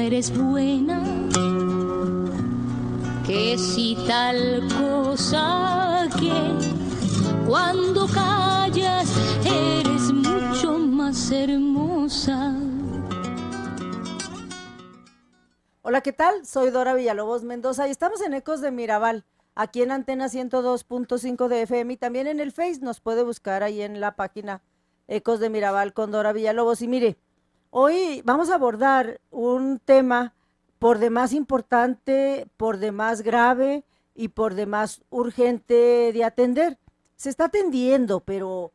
eres buena, que si tal cosa que cuando callas eres mucho más hermosa. Hola, ¿qué tal? Soy Dora Villalobos Mendoza y estamos en Ecos de Mirabal, aquí en Antena 102.5 de FM y también en el Face. Nos puede buscar ahí en la página Ecos de Mirabal con Dora Villalobos. Y mire, hoy vamos a abordar un tema por demás importante, por demás grave y por demás urgente de atender. Se está atendiendo, pero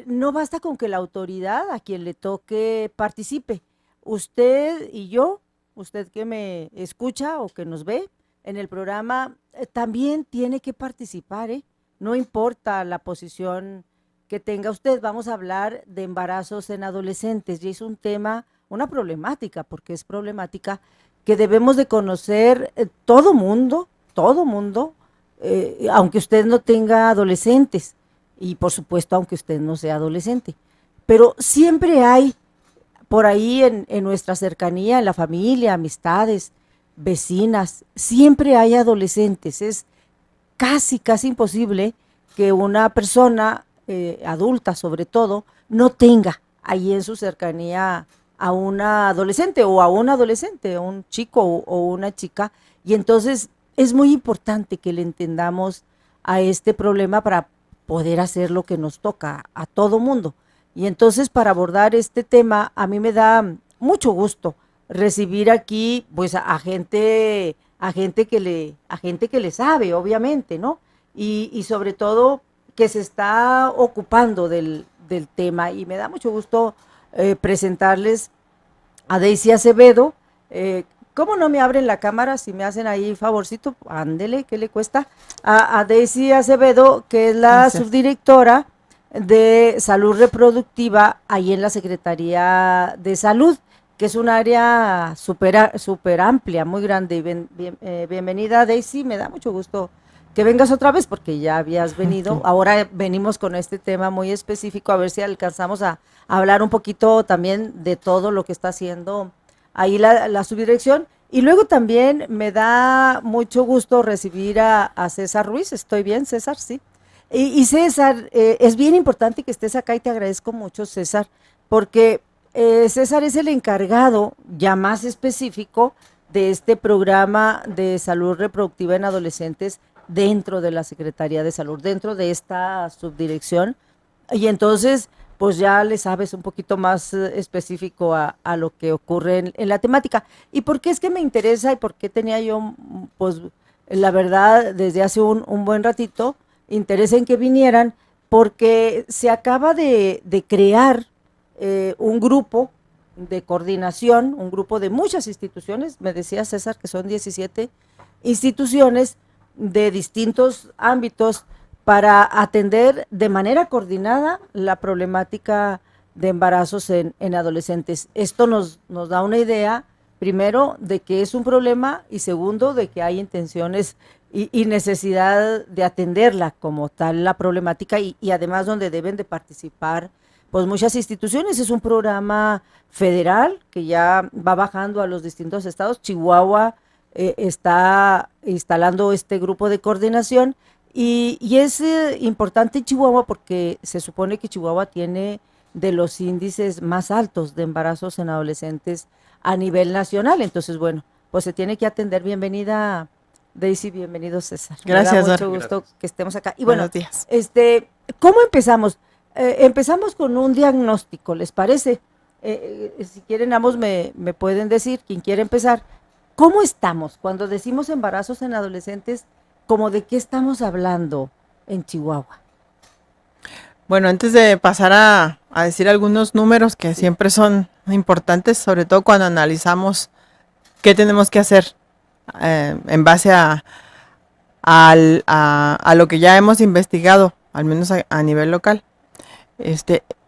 no basta con que la autoridad a quien le toque participe. Usted y yo, usted que me escucha o que nos ve en el programa, también tiene que participar, ¿eh? No importa la posición que tenga usted. Vamos a hablar de embarazos en adolescentes y es un tema, una problemática, porque es problemática que debemos de conocer todo mundo, aunque usted no tenga adolescentes y por supuesto aunque usted no sea adolescente, pero siempre hay por ahí en nuestra cercanía, en la familia, amistades, vecinas, siempre hay adolescentes. Es casi imposible que una persona adulta, sobre todo, no tenga ahí en su cercanía a una adolescente o a un adolescente, a un chico o una chica. Y entonces es muy importante que le entendamos a este problema para poder hacer lo que nos toca a todo mundo. Y entonces, para abordar este tema, a mí me da mucho gusto recibir aquí pues a gente que le sabe, obviamente, ¿no? Y sobre todo que se está ocupando del tema. Y me da mucho gusto presentarles a Daisy Acevedo. ¿Cómo no me abren la cámara? Si me hacen ahí favorcito, ándele, ¿qué le cuesta? A Daisy Acevedo, que es la subdirectora de Salud Reproductiva ahí en la Secretaría de Salud, que es un área súper amplia, muy grande. Bienvenida, Daisy, me da mucho gusto que vengas otra vez porque ya habías venido. Okay. Ahora venimos con este tema muy específico, a ver si alcanzamos a hablar un poquito también de todo lo que está haciendo ahí la subdirección. Y luego también me da mucho gusto recibir a César Ruiz. ¿Estoy bien, César? Sí. Y César, es bien importante que estés acá y te agradezco mucho, César, porque César es el encargado ya más específico de este programa de salud reproductiva en adolescentes dentro de la Secretaría de Salud, dentro de esta subdirección. Y entonces, pues ya le sabes un poquito más específico a lo que ocurre en la temática. ¿Y por qué es que me interesa y por qué tenía yo, pues la verdad, desde hace un buen ratito, interés en que vinieran? Porque se acaba de crear un grupo de coordinación, un grupo de muchas instituciones, me decía César que son 17 instituciones de distintos ámbitos para atender de manera coordinada la problemática de embarazos en adolescentes. Esto nos da una idea, primero, de que es un problema y segundo, de que hay intenciones y necesidad de atenderla como tal la problemática y además donde deben de participar pues muchas instituciones. Es un programa federal que ya va bajando a los distintos estados. Chihuahua está instalando este grupo de coordinación y es importante Chihuahua porque se supone que Chihuahua tiene de los índices más altos de embarazos en adolescentes a nivel nacional. Entonces, bueno, pues se tiene que atender. Bienvenida, Daisy, bienvenido, César. Gracias, me da mucho gusto que estemos acá. Y bueno, buenos días. ¿Cómo empezamos? Empezamos con un diagnóstico, ¿les parece? Si quieren, ambos me pueden decir, quien quiere empezar, ¿cómo estamos? Cuando decimos embarazos en adolescentes, ¿cómo de qué estamos hablando en Chihuahua? Bueno, antes de pasar a decir algunos números que siempre son importantes, sobre todo cuando analizamos qué tenemos que hacer en base a lo que ya hemos investigado, al menos a nivel local.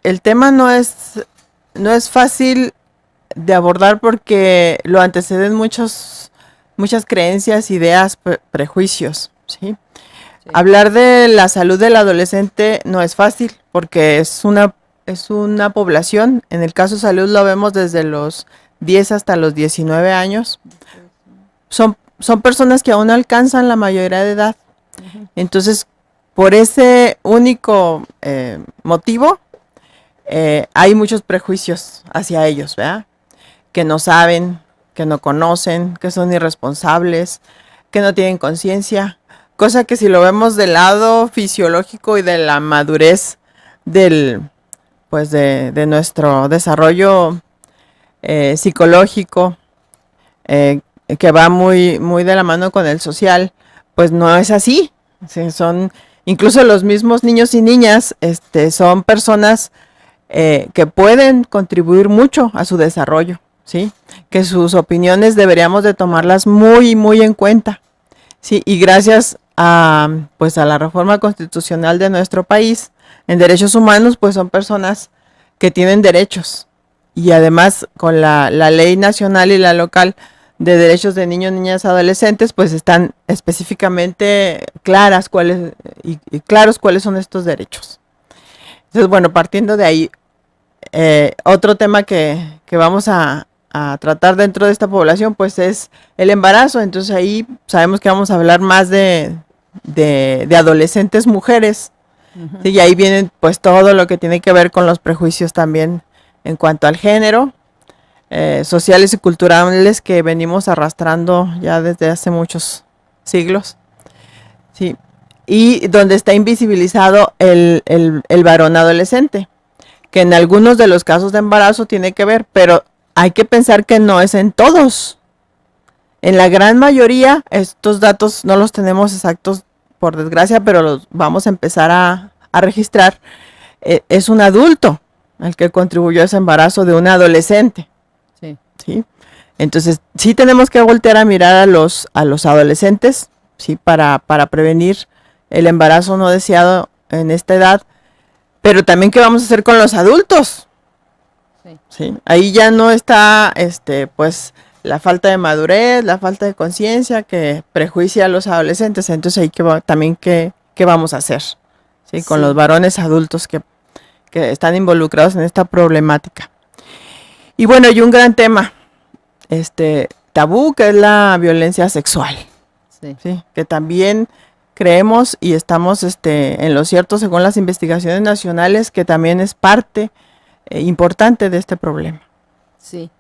El tema no es fácil de abordar porque lo anteceden muchas creencias, ideas, prejuicios, ¿sí? Sí. Hablar de la salud del adolescente no es fácil porque es una población. En el caso salud lo vemos desde los 10 hasta los 19 años, son personas que aún no alcanzan la mayoría de edad. Entonces, por ese único motivo, hay muchos prejuicios hacia ellos, ¿verdad? Que no saben, que no conocen, que son irresponsables, que no tienen conciencia, cosa que si lo vemos del lado fisiológico y de la madurez de nuestro desarrollo psicológico, que va muy, muy de la mano con el social, pues no es así. Sí, son incluso los mismos niños y niñas, son personas que pueden contribuir mucho a su desarrollo, ¿sí? Que sus opiniones deberíamos de tomarlas muy, muy en cuenta, ¿sí? Y gracias pues a la reforma constitucional de nuestro país en derechos humanos, pues son personas que tienen derechos. Y además con la ley nacional y la local de derechos de niños, niñas, adolescentes, pues están específicamente claras y claros cuáles son estos derechos. Entonces, bueno, partiendo de ahí, otro tema que vamos a tratar dentro de esta población, pues es el embarazo. Entonces ahí sabemos que vamos a hablar más de adolescentes mujeres. ¿Sí? Y ahí vienen pues todo lo que tiene que ver con los prejuicios también en cuanto al género, sociales y culturales que venimos arrastrando ya desde hace muchos siglos. Sí. Y donde está invisibilizado el varón adolescente, que en algunos de los casos de embarazo tiene que ver, pero hay que pensar que no es en todos. En la gran mayoría, estos datos no los tenemos exactos, por desgracia, pero los vamos a empezar a registrar. Es un adulto el que contribuyó a ese embarazo de un adolescente. Sí. ¿Sí? Entonces, sí tenemos que voltear a mirar a los adolescentes, ¿sí? Para prevenir el embarazo no deseado en esta edad, pero también qué vamos a hacer con los adultos. Sí. ¿Sí? Ahí ya no está, pues, la falta de madurez, la falta de conciencia que prejuicia a los adolescentes. Entonces ahí también qué vamos a hacer, ¿sí? Con los varones adultos que están involucrados en esta problemática. Y bueno, hay un gran tema, tabú, que es la violencia sexual. Sí. ¿Sí? Que también creemos y estamos en lo cierto según las investigaciones nacionales, que también es parte importante de este problema. Sí.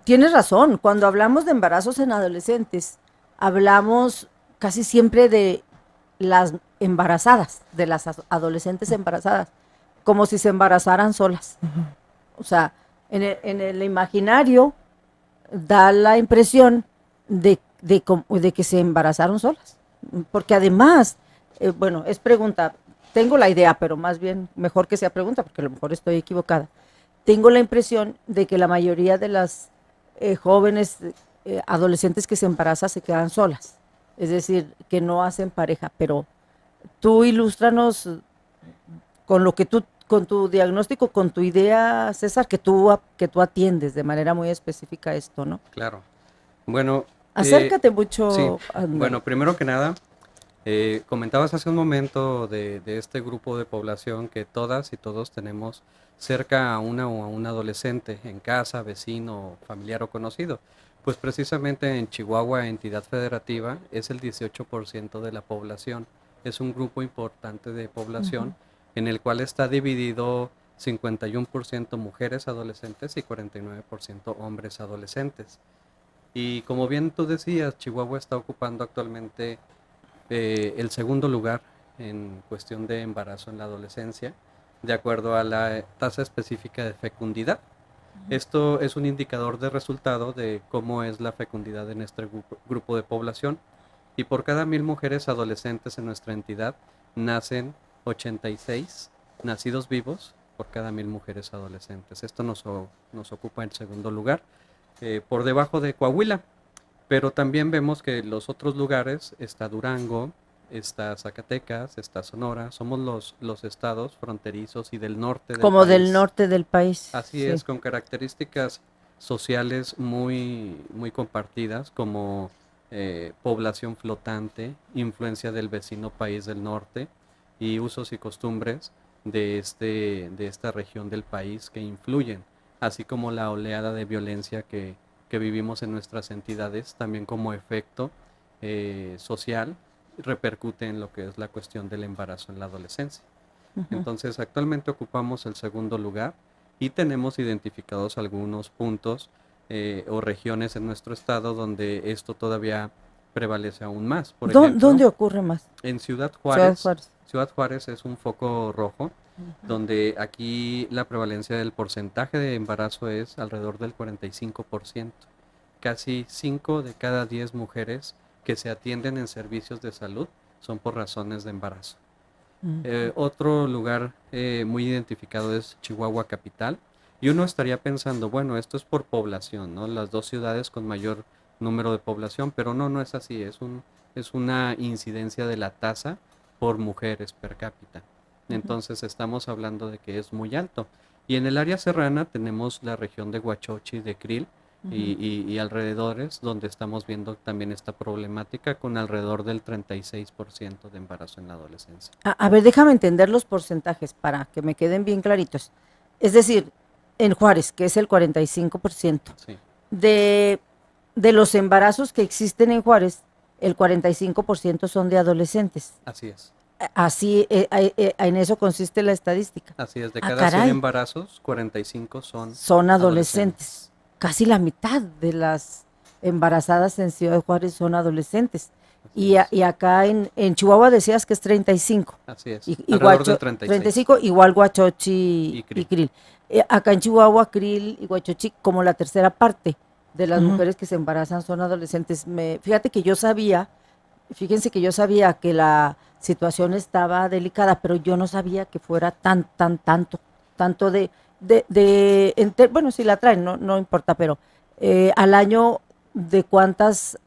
Tienes razón, cuando hablamos de embarazos en adolescentes, hablamos casi siempre de las embarazadas, de las adolescentes embarazadas, como si se embarazaran solas. O sea, en el imaginario da la impresión de que se embarazaron solas. Porque además, bueno, es pregunta, tengo la idea, pero más bien mejor que sea pregunta, porque a lo mejor estoy equivocada. Tengo la impresión de que la mayoría de las jóvenes adolescentes que se embarazan se quedan solas, es decir, que no hacen pareja, pero tú ilústranos con lo que con tu diagnóstico, con tu idea, César, que tú atiendes de manera muy específica esto, ¿no? Claro. Bueno. Acércate mucho. Sí. Bueno, primero que nada, comentabas hace un momento de este grupo de población que todas y todos tenemos cerca a una o a un adolescente en casa, vecino, familiar o conocido. Pues precisamente en Chihuahua, entidad federativa, es el 18% de la población. Es un grupo importante de población en el cual está dividido 51% mujeres adolescentes y 49% hombres adolescentes. Y como bien tú decías, Chihuahua está ocupando actualmente el segundo lugar en cuestión de embarazo en la adolescencia, de acuerdo a la tasa específica de fecundidad. Esto es un indicador de resultado de cómo es la fecundidad en este grupo de población. Y por cada 1000 mujeres adolescentes en nuestra entidad, nacen 86 nacidos vivos por cada 1000 mujeres adolescentes. Esto nos ocupa el segundo lugar, por debajo de Coahuila. Pero también vemos que los otros lugares, está Durango, está Zacatecas, está Sonora, somos los estados fronterizos y del norte del como país. del norte del país. Así sí. es, con características sociales muy, muy compartidas, como población flotante, influencia del vecino país del norte y usos y costumbres de esta región del país que influyen así como la oleada de violencia que vivimos en nuestras entidades, también como efecto social, repercute en lo que es la cuestión del embarazo en la adolescencia. Entonces, actualmente ocupamos el segundo lugar y tenemos identificados algunos puntos o regiones en nuestro estado donde esto todavía prevalece aún más. Por ejemplo, ¿Dónde ocurre más? en Ciudad Ciudad Juárez. Juárez. Ciudad Juárez es un foco rojo, donde aquí la prevalencia del porcentaje de embarazo es alrededor del 45%. Casi 5 de cada 10 mujeres que se atienden en servicios de salud son por razones de embarazo. Otro lugar muy identificado es Chihuahua Capital, y uno estaría pensando, bueno, esto es por población, ¿no? Las dos ciudades con mayor número de población, pero no es así, es una incidencia de la tasa por mujeres per cápita. Entonces estamos hablando de que es muy alto. Y en el área serrana tenemos la región de Huachochi, de Krill y alrededores, donde estamos viendo también esta problemática con alrededor del 36% de embarazo en la adolescencia. A ver, déjame entender los porcentajes para que me queden bien claritos. Es decir, en Juárez, que es el 45%, Sí, de los embarazos que existen en Juárez, el 45% son de adolescentes. así es. Así, en eso consiste la estadística. Así es, de Ah, cada 100 caray. embarazos, 45 Son adolescentes. Casi la mitad de las embarazadas en Ciudad Juárez son adolescentes. Así es. Y acá en Chihuahua decías que es 35. Así es, Y alrededor del 36. 35, igual Huachochi Y y Krill. Krill. Acá en Chihuahua, Krill y Huachochi, como la tercera parte de las mujeres que se embarazan son adolescentes. Fíjense que yo sabía que la situación estaba delicada, pero yo no sabía que fuera tanto bueno, si la traen, no importa, pero al año, ¿de cuántas,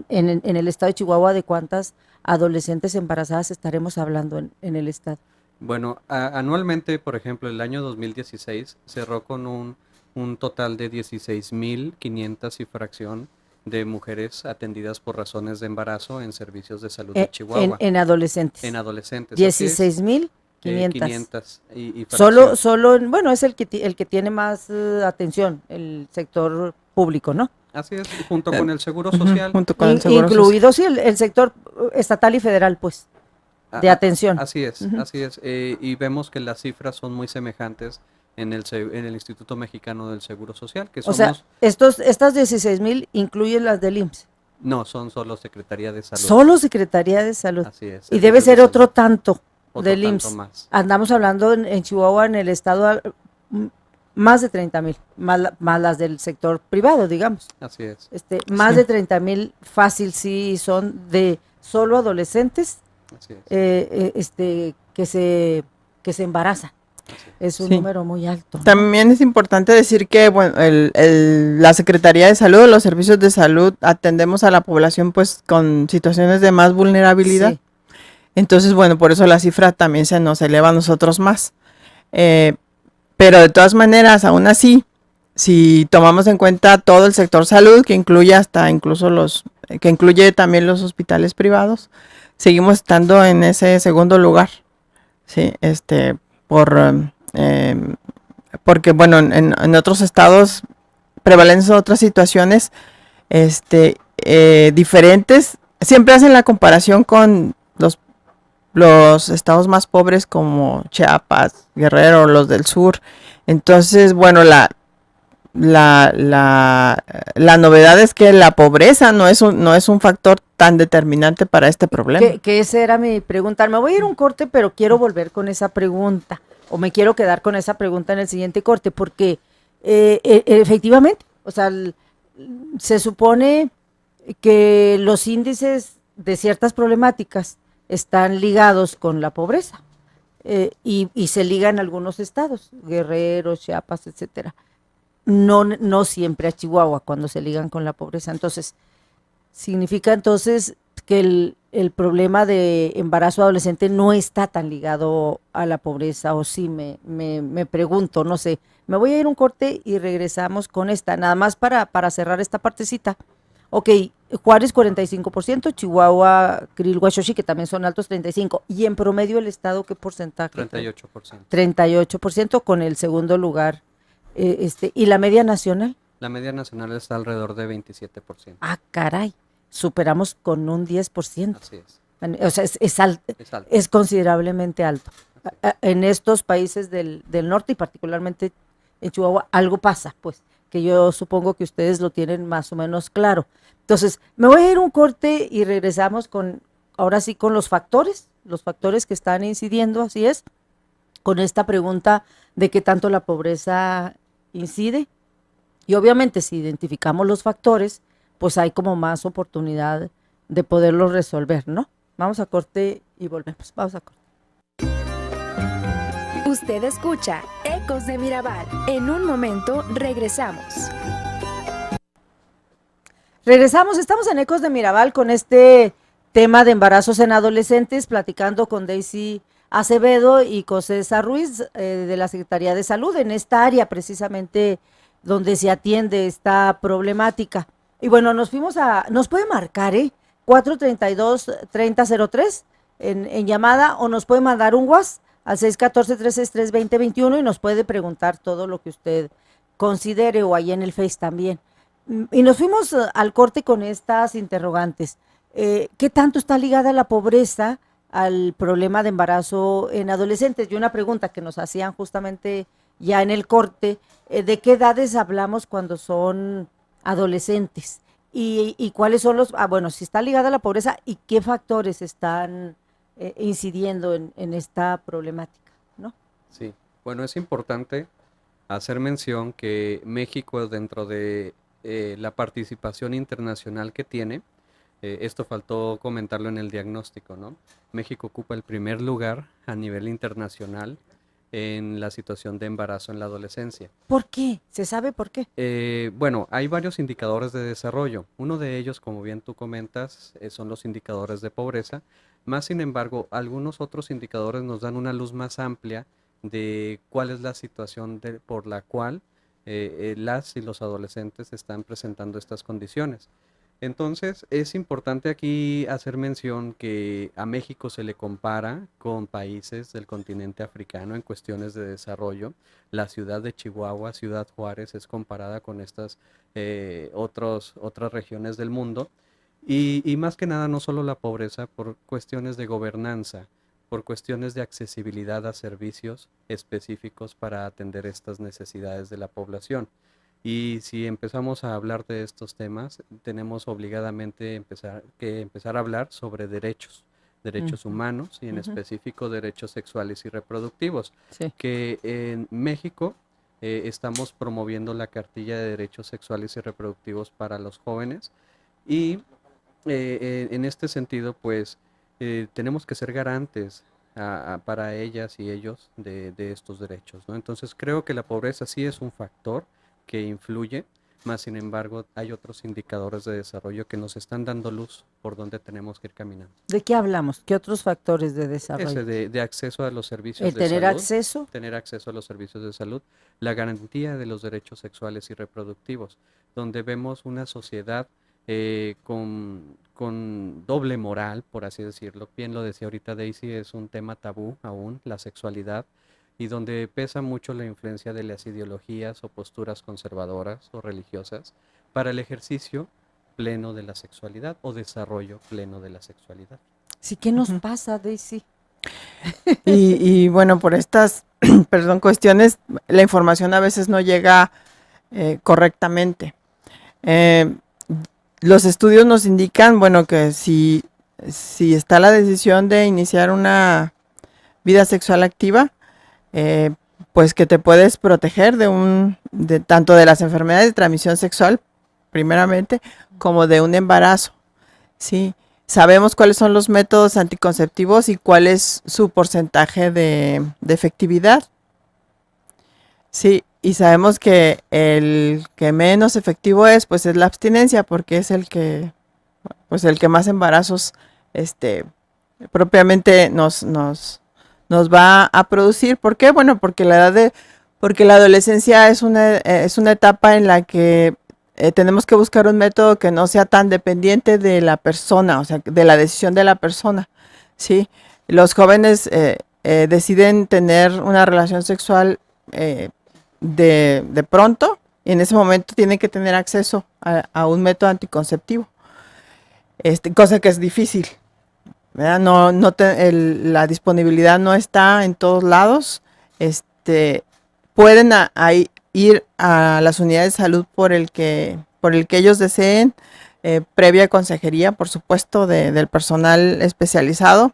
en el estado de Chihuahua, de cuántas adolescentes embarazadas estaremos hablando en el estado? Bueno, anualmente, por ejemplo, el año 2016 cerró con un total de 16.500 y fracción de mujeres atendidas por razones de embarazo en servicios de salud de Chihuahua. En adolescentes. En adolescentes. así es, 16.500. 500 y fracción. Bueno, es el que tiene más atención, el sector público, ¿no? Así es, junto con el Seguro Social. Junto con el Seguro Social. Incluido, sí, el sector estatal y federal, pues, de atención. Así es, así es. Y vemos que las cifras son muy semejantes en el Instituto Mexicano del Seguro Social, que O somos... sea, estas 16.000 incluyen las del IMSS. No, son solo Secretaría de Salud. Solo Secretaría de Salud. Así es. Y debe servicios ser de otro salud. tanto Otro del tanto IMSS. más. Andamos hablando en Chihuahua, en el estado, más de 30.000, más las del sector privado, digamos. Así es. Más Sí. de 30.000 fácil sí son de solo adolescentes Así es. que se embarazan. Es un Sí. número muy alto, ¿no? También es importante decir que bueno, la Secretaría de Salud, los servicios de salud, atendemos a la población pues con situaciones de más vulnerabilidad. Sí. Entonces, bueno, por eso la cifra también se nos eleva a nosotros más. Pero de todas maneras, aún así, si tomamos en cuenta todo el sector salud, que incluye que incluye también los hospitales privados, seguimos estando en ese segundo lugar. Sí, porque bueno, en otros estados prevalecen otras situaciones diferentes. Siempre hacen la comparación con los estados más pobres como Chiapas, Guerrero, los del sur. Entonces, bueno, la novedad es que la pobreza no es un factor tan determinante para este problema. Que esa era mi pregunta. Me voy a ir a un corte, pero quiero volver con esa pregunta, o me quiero quedar con esa pregunta en el siguiente corte, porque efectivamente, o sea, se supone que los índices de ciertas problemáticas están ligados con la pobreza, y se ligan a algunos estados, Guerrero, Chiapas, etcétera. No siempre a Chihuahua cuando se ligan con la pobreza. Entonces, significa entonces que el problema de embarazo adolescente no está tan ligado a la pobreza, o sí, me pregunto, no sé. Me voy a ir a un corte y regresamos con esta, nada más para cerrar esta partecita. Ok, Juárez 45%, Chihuahua, Krill, Huachochi, que también son altos, 35%, y en promedio el estado, ¿qué porcentaje? 38%. 38%, con el segundo lugar ¿Y la media nacional? La media nacional está alrededor de 27%. Ah, caray, superamos con un 10%. Así es. O sea, es alto, Es alto. es considerablemente alto. Así es. En estos países del norte y particularmente en Chihuahua, algo pasa, pues, que yo supongo que ustedes lo tienen más o menos claro. Entonces, me voy a ir un corte y regresamos ahora sí, con los factores que están incidiendo, así es, con esta pregunta de qué tanto la pobreza incide. Y obviamente, si identificamos los factores, pues hay como más oportunidad de poderlos resolver, ¿no? Vamos a corte y volvemos. Vamos a corte. Usted escucha Ecos de Mirabal. En un momento regresamos. Regresamos, estamos en Ecos de Mirabal con este tema de embarazos en adolescentes, platicando con Daisy Acevedo y con César Ruiz de la Secretaría de Salud, en esta área precisamente donde se atiende esta problemática. Y bueno, nos puede marcar, 432-3003 en llamada, o nos puede mandar un WhatsApp al 614-363-2021 y nos puede preguntar todo lo que usted considere, o ahí en el Face también. Y nos fuimos al corte con estas interrogantes. ¿Qué tanto está ligada la pobreza al problema de embarazo en adolescentes? Y una pregunta que nos hacían justamente ya en el corte, ¿de qué edades hablamos cuando son adolescentes? ¿Y cuáles son bueno, si está ligada a la pobreza, y qué factores están incidiendo en esta problemática, ¿no? Sí, bueno, es importante hacer mención que México, dentro de la participación internacional que tiene, esto faltó comentarlo en el diagnóstico, ¿no? México ocupa el primer lugar a nivel internacional en la situación de embarazo en la adolescencia. ¿Por qué? ¿Se sabe por qué? Bueno, hay varios indicadores de desarrollo. Uno de ellos, como bien tú comentas, son los indicadores de pobreza. Más sin embargo, algunos otros indicadores nos dan una luz más amplia de cuál es la situación por la cual las y los adolescentes están presentando estas condiciones. Entonces, es importante aquí hacer mención que a México se le compara con países del continente africano en cuestiones de desarrollo. La ciudad de Chihuahua, Ciudad Juárez, es comparada con estas otras regiones del mundo. Y más que nada, no solo la pobreza, por cuestiones de gobernanza, por cuestiones de accesibilidad a servicios específicos para atender estas necesidades de la población. Y si empezamos a hablar de estos temas, tenemos obligadamente empezar a hablar sobre derechos humanos, y en específico derechos sexuales y reproductivos, Sí. que en México estamos promoviendo la cartilla de derechos sexuales y reproductivos para los jóvenes, y en este sentido, pues, tenemos que ser garantes para ellas y ellos de estos derechos, ¿no? Entonces, creo que la pobreza sí es un factor que influye, más sin embargo, hay otros indicadores de desarrollo que nos están dando luz por donde tenemos que ir caminando. ¿De qué hablamos? ¿Qué otros factores de desarrollo? Ese de acceso a los servicios ¿El de tener salud, acceso? tener acceso a los servicios de salud, la garantía de los derechos sexuales y reproductivos, donde vemos una sociedad con doble moral, por así decirlo. Bien lo decía ahorita Daisy, es un tema tabú aún, la sexualidad, y donde pesa mucho la influencia de las ideologías o posturas conservadoras o religiosas para el ejercicio pleno de la sexualidad o desarrollo pleno de la sexualidad. Sí, ¿qué nos pasa, Daisy? Y bueno, por estas cuestiones, la información a veces no llega correctamente. Los estudios nos indican, bueno, que si está la decisión de iniciar una vida sexual activa, pues que te puedes proteger tanto de las enfermedades de transmisión sexual, primeramente, como de un embarazo, ¿sí? Sabemos cuáles son los métodos anticonceptivos y cuál es su porcentaje de efectividad, sí, y sabemos que el que menos efectivo pues es la abstinencia, porque es el que más embarazos propiamente nos va a producir. ¿Por qué? Bueno, porque porque la adolescencia es una etapa en la que tenemos que buscar un método que no sea tan dependiente de la persona, o sea, de la decisión de la persona, ¿sí? Los jóvenes deciden tener una relación sexual de pronto, y en ese momento tienen que tener acceso a un método anticonceptivo, cosa que es difícil, ¿verdad? La disponibilidad no está en todos lados. Pueden ir a las unidades de salud por el que ellos deseen, previa consejería, por supuesto, del personal especializado.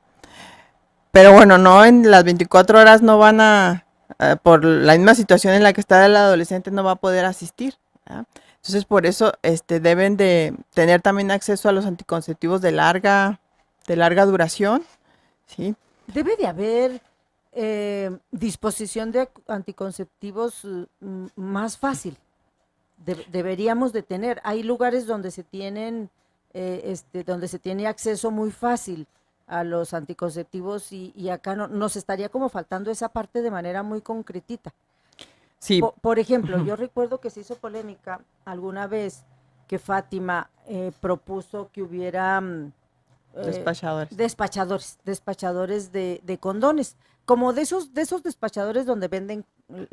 Pero bueno, no en las 24 horas no van por la misma situación en la que está el adolescente, no va a poder asistir, ¿verdad? Entonces, por eso deben de tener también acceso a los anticonceptivos de larga duración, ¿sí? Debe de haber disposición de anticonceptivos más fácil. Deberíamos de tener. Hay lugares donde se tienen, donde se tiene acceso muy fácil a los anticonceptivos y acá nos estaría como faltando esa parte de manera muy concretita. Sí. Por ejemplo, yo recuerdo que se hizo polémica alguna vez que Fátima propuso que hubiera despachadores de condones, como de esos despachadores donde venden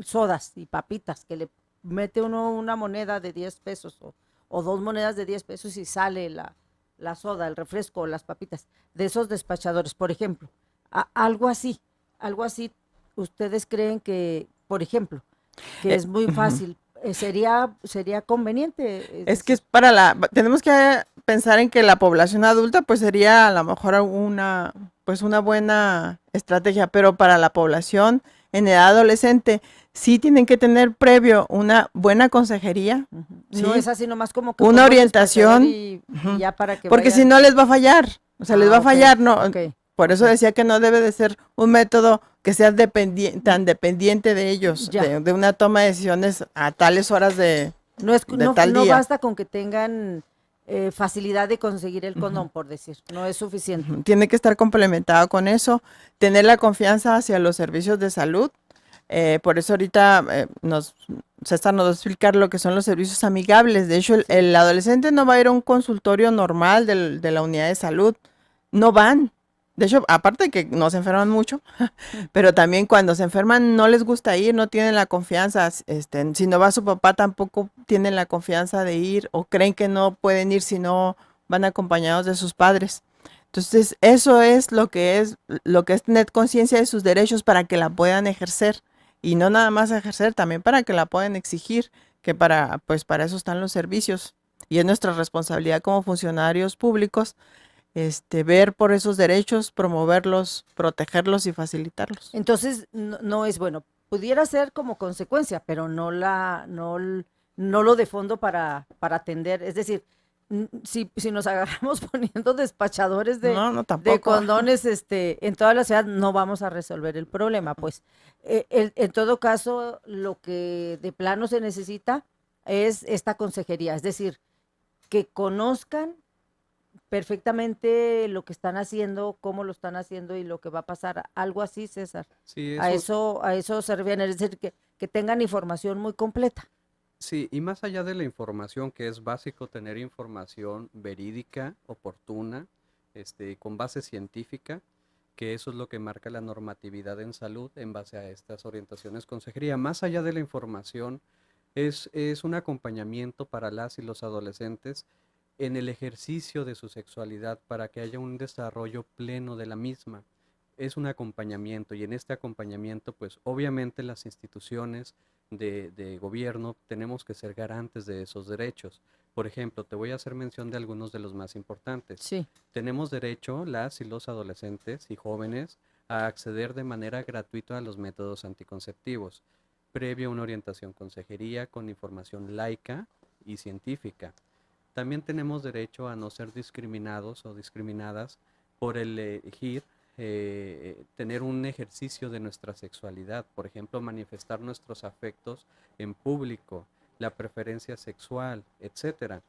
sodas y papitas, que le mete uno una moneda de 10 pesos o 2 monedas de 10 pesos y sale la soda, el refresco o las papitas, de esos despachadores, por ejemplo. Algo así, ¿ustedes creen que, por ejemplo, que es muy fácil, sería conveniente? Es que tenemos que pensar en que la población adulta pues sería a lo mejor una buena estrategia, pero para la población en edad adolescente sí tienen que tener previo una buena consejería. ¿Sí? No es así nomás como que una orientación y ya para que porque vayan. si no les va a fallar, o sea, les va a fallar, ¿no? Okay. Por eso decía que no debe de ser un método que sea tan dependiente de ellos, de una toma de decisiones a tales horas de tal día. No basta con que tengan facilidad de conseguir el condón, por decir, no es suficiente. Tiene que estar complementado con eso, tener la confianza hacia los servicios de salud. Por eso ahorita César nos va a explicar lo que son los servicios amigables. De hecho, el adolescente no va a ir a un consultorio normal de la unidad de salud, no van. De hecho, aparte de que no se enferman mucho, pero también cuando se enferman no les gusta ir, no tienen la confianza. Si no va su papá, tampoco tienen la confianza de ir o creen que no pueden ir si no van acompañados de sus padres. Entonces, eso es lo que es tener conciencia de sus derechos para que la puedan ejercer. Y no nada más ejercer, también para que la puedan exigir, que para eso están los servicios. Y es nuestra responsabilidad como funcionarios públicos ver por esos derechos, promoverlos, protegerlos y facilitarlos. Entonces, no es bueno, pudiera ser como consecuencia, pero no lo de fondo para atender. Es decir, si nos agarramos poniendo despachadores de condones en toda la ciudad, no vamos a resolver el problema. Pues en todo caso, lo que de plano se necesita es esta consejería, es decir, que conozcan perfectamente lo que están haciendo, cómo lo están haciendo y lo que va a pasar. Algo así, César. Sí, a eso se refiere, es decir, que tengan información muy completa. Sí, y más allá de la información, que es básico tener información verídica, oportuna, con base científica, que eso es lo que marca la normatividad en salud en base a estas orientaciones consejería. Más allá de la información, es un acompañamiento para las y los adolescentes en el ejercicio de su sexualidad para que haya un desarrollo pleno de la misma. Es un acompañamiento y en este acompañamiento, pues obviamente las instituciones de gobierno tenemos que ser garantes de esos derechos. Por ejemplo, te voy a hacer mención de algunos de los más importantes. Sí. Tenemos derecho, las y los adolescentes y jóvenes, a acceder de manera gratuita a los métodos anticonceptivos, previo a una orientación consejería con información laica y científica. También tenemos derecho a no ser discriminados o discriminadas por elegir tener un ejercicio de nuestra sexualidad, por ejemplo, manifestar nuestros afectos en público, la preferencia sexual, etcétera.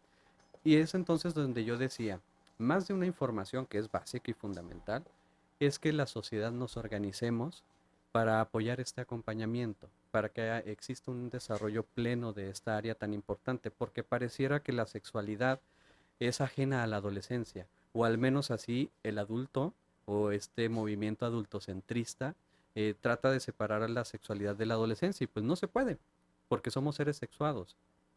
Y es entonces donde yo decía, más de una información que es básica y fundamental, es que la sociedad nos organicemos para apoyar este acompañamiento, para que exista un desarrollo pleno de esta área tan importante, porque pareciera que la sexualidad es ajena a la adolescencia, o al menos así el adulto o este movimiento adultocentrista trata de separar a la sexualidad de la adolescencia y pues no se puede. porque somos seres sexuados,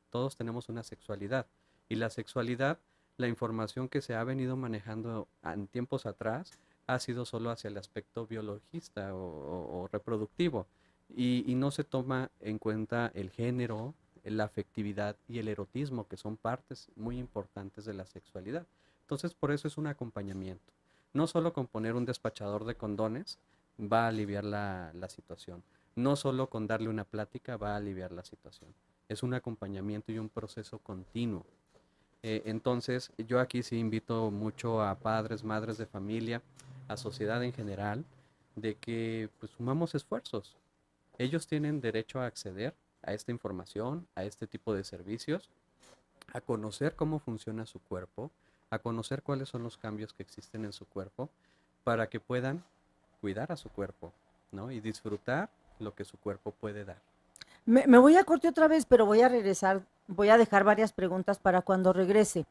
todos tenemos una sexualidad, y la sexualidad, la información que se ha venido manejando en tiempos atrás, ha sido solo hacia el aspecto biologista o reproductivo, y no se toma en cuenta el género, la afectividad y el erotismo, que son partes muy importantes de la sexualidad. Entonces, por eso es un acompañamiento. No solo con poner un despachador de condones va a aliviar la situación. No solo con darle una plática va a aliviar la situación. Es un acompañamiento y un proceso continuo. Entonces, yo aquí sí invito mucho a padres, madres de familia, a sociedad en general, de que pues sumamos esfuerzos. Ellos tienen derecho a acceder a esta información, a este tipo de servicios, a conocer cómo funciona su cuerpo, a conocer cuáles son los cambios que existen en su cuerpo, para que puedan cuidar a su cuerpo, ¿no? Y disfrutar lo que su cuerpo puede dar. Me voy a corte otra vez, pero voy a regresar, voy a dejar varias preguntas para cuando regrese.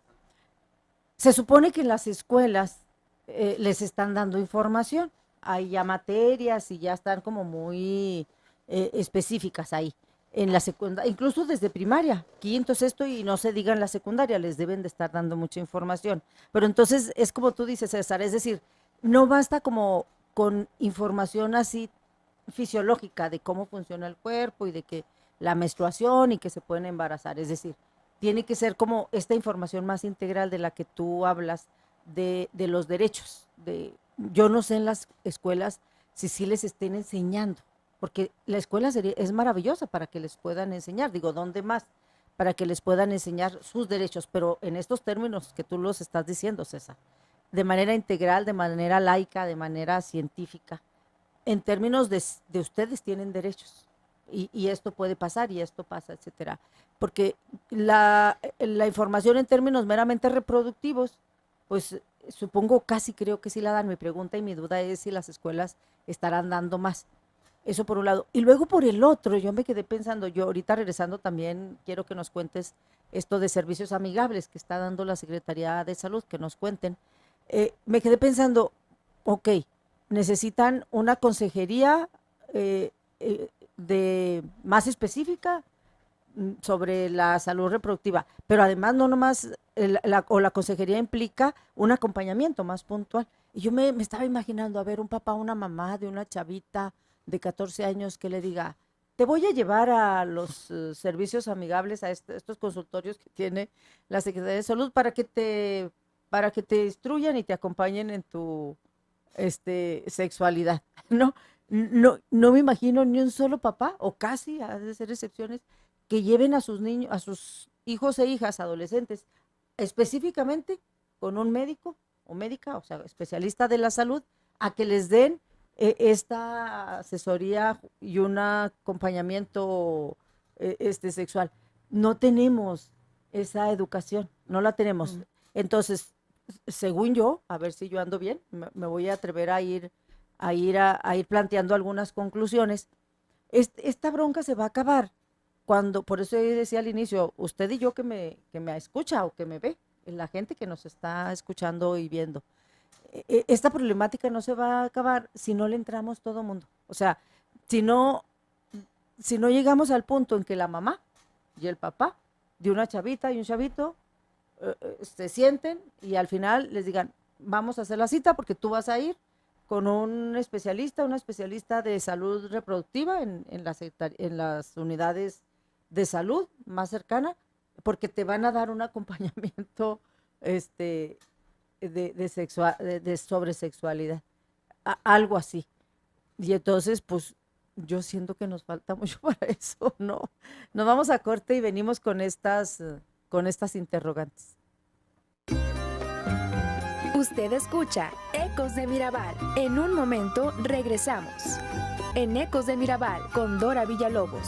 Se supone que en las escuelas les están dando información, hay ya materias y ya están como muy específicas ahí. En la secundaria, incluso desde primaria, quinto, sexto y no se diga en la secundaria, les deben de estar dando mucha información. Pero entonces es como tú dices, César, es decir, no basta como con información así fisiológica de cómo funciona el cuerpo y de que la menstruación y que se pueden embarazar. Es decir, tiene que ser como esta información más integral de la que tú hablas de los derechos. Yo no sé en las escuelas si sí les estén enseñando, porque la escuela es maravillosa para que les puedan enseñar. Digo, ¿dónde más? Para que les puedan enseñar sus derechos, pero en estos términos que tú los estás diciendo, César, de manera integral, de manera laica, de manera científica. En términos de ustedes tienen derechos y esto puede pasar y esto pasa, etcétera. Porque la información en términos meramente reproductivos, pues supongo, casi creo que sí la dan. Mi pregunta y mi duda es si las escuelas estarán dando más. Eso por un lado. Y luego por el otro, yo me quedé pensando, yo ahorita regresando también quiero que nos cuentes esto de servicios amigables que está dando la Secretaría de Salud, que nos cuenten. Me quedé pensando, ok, necesitan una consejería de más específica sobre la salud reproductiva, pero además no nomás la consejería implica un acompañamiento más puntual. Y yo me estaba imaginando, a ver, un papá, una mamá de una chavita de 14 años que le diga, te voy a llevar a los servicios amigables, a estos consultorios que tiene la Secretaría de Salud para que te instruyan y te acompañen en tu sexualidad, ¿no? No me imagino ni un solo papá, o casi, ha de ser excepciones, que lleven a sus niños, a sus hijos e hijas adolescentes, específicamente con un médico o médica, o sea, especialista de la salud, a que les den esta asesoría y un acompañamiento sexual. No tenemos esa educación, no la tenemos. Entonces, según yo, a ver si yo ando bien, me voy a atrever a ir planteando algunas conclusiones. Esta bronca se va a acabar cuando, por eso yo decía al inicio, usted y yo que me escucha o que me ve, la gente que nos está escuchando y viendo, esta problemática no se va a acabar si no le entramos todo mundo. O sea, si no llegamos al punto en que la mamá y el papá de una chavita y un chavito se sienten y al final les digan, vamos a hacer la cita porque tú vas a ir con una especialista de salud reproductiva en las unidades de salud más cercana, porque te van a dar un acompañamiento sobre sexualidad, algo así. Y entonces, pues, yo siento que nos falta mucho para eso, ¿no? Nos vamos a corte y venimos con estas interrogantes. Usted escucha Ecos de Mirabal. En un momento regresamos. En Ecos de Mirabal con Dora Villalobos.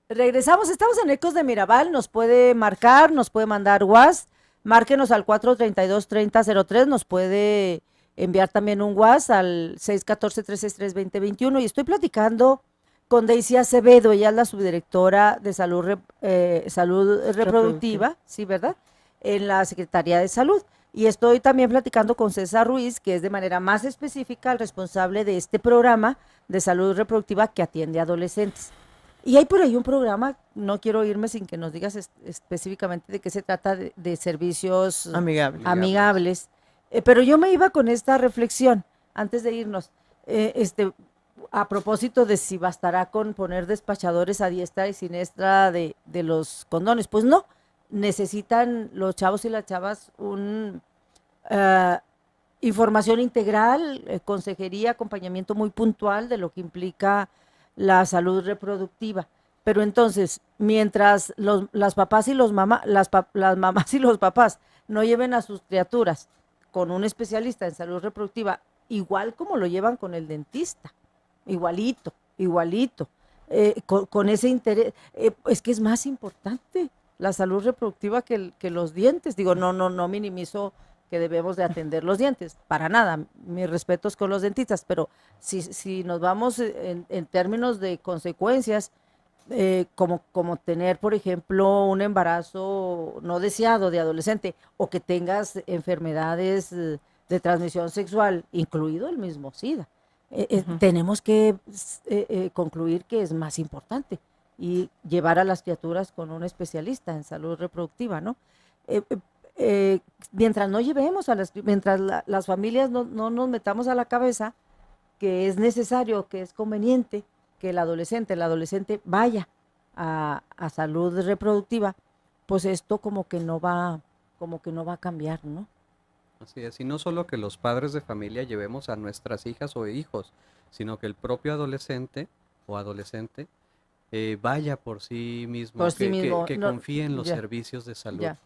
Regresamos, estamos en Ecos de Mirabal, nos puede marcar, nos puede mandar WhatsApp, márquenos al 432-3003, nos puede enviar también un WhatsApp al 614-363-2021 y estoy platicando con Daisy Acevedo, ella es la subdirectora de salud reproductiva, ¿sí, verdad?, en la Secretaría de Salud. Y estoy también platicando con César Ruiz, que es de manera más específica el responsable de este programa de salud reproductiva que atiende a adolescentes. Y hay por ahí un programa, no quiero irme sin que nos digas específicamente de qué se trata, de servicios Amigable. amigables. Pero yo me iba con esta reflexión antes de irnos, a propósito de si bastará con poner despachadores a diestra y siniestra de los condones. Pues no, necesitan los chavos y las chavas información integral, consejería, acompañamiento muy puntual de lo que implica la salud reproductiva. Pero entonces, mientras las mamás y los papás no lleven a sus criaturas con un especialista en salud reproductiva, igual como lo llevan con el dentista, igualito, con ese interés, es que es más importante la salud reproductiva que los dientes. Digo, no minimizo que debemos de atender los dientes, para nada, mis respetos con los dentistas, pero si nos vamos en términos de consecuencias, como tener, por ejemplo, un embarazo no deseado de adolescente, o que tengas enfermedades de transmisión sexual, incluido el mismo SIDA, tenemos que concluir que es más importante y llevar a las criaturas con un especialista en salud reproductiva, ¿no? Mientras no llevemos mientras las familias no nos metamos a la cabeza que es necesario, que es conveniente que el adolescente vaya a salud reproductiva, pues esto como que no va a cambiar, ¿no? Así es, y no solo que los padres de familia llevemos a nuestras hijas o hijos, sino que el propio adolescente o adolescente vaya por sí mismo, que no, confíe en los ya, servicios de salud. ya.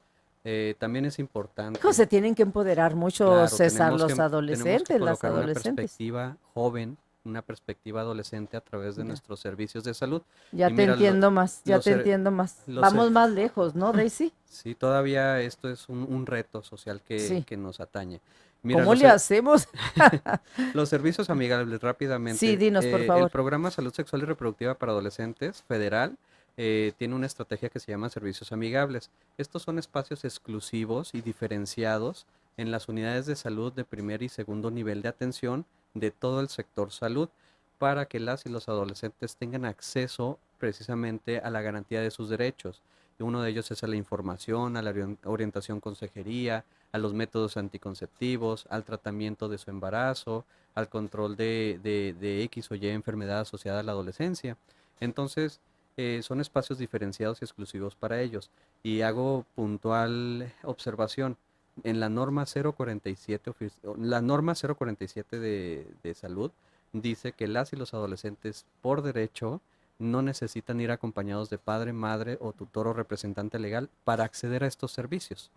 También es importante. Hijos, se tienen que empoderar mucho, Claro, César, tenemos los que adolescentes, las colocar una adolescentes. perspectiva joven, una perspectiva adolescente a través de Ya. nuestros servicios de salud. Ya Y te mira, entiendo más, ya los te ser- entiendo más. los Vamos ser- más lejos, ¿no, Daisy? Sí, todavía esto es un reto social Sí. que nos atañe. Mira, ¿Cómo le hacemos? los servicios amigables, rápidamente. Sí, dinos, por favor. El programa Salud Sexual y Reproductiva para Adolescentes Federal tiene una estrategia que se llama Servicios Amigables. Estos son espacios exclusivos y diferenciados en las unidades de salud de primer y segundo nivel de atención de todo el sector salud, para que las y los adolescentes tengan acceso precisamente a la garantía de sus derechos. Uno de ellos es a la información, a la orientación consejería, a los métodos anticonceptivos, al tratamiento de su embarazo, al control de X o Y enfermedad asociada a la adolescencia. Entonces, son espacios diferenciados y exclusivos para ellos. Y hago puntual observación. En la norma 047 de salud, dice que las y los adolescentes por derecho no necesitan ir acompañados de padre, madre o tutor o representante legal para acceder a estos servicios,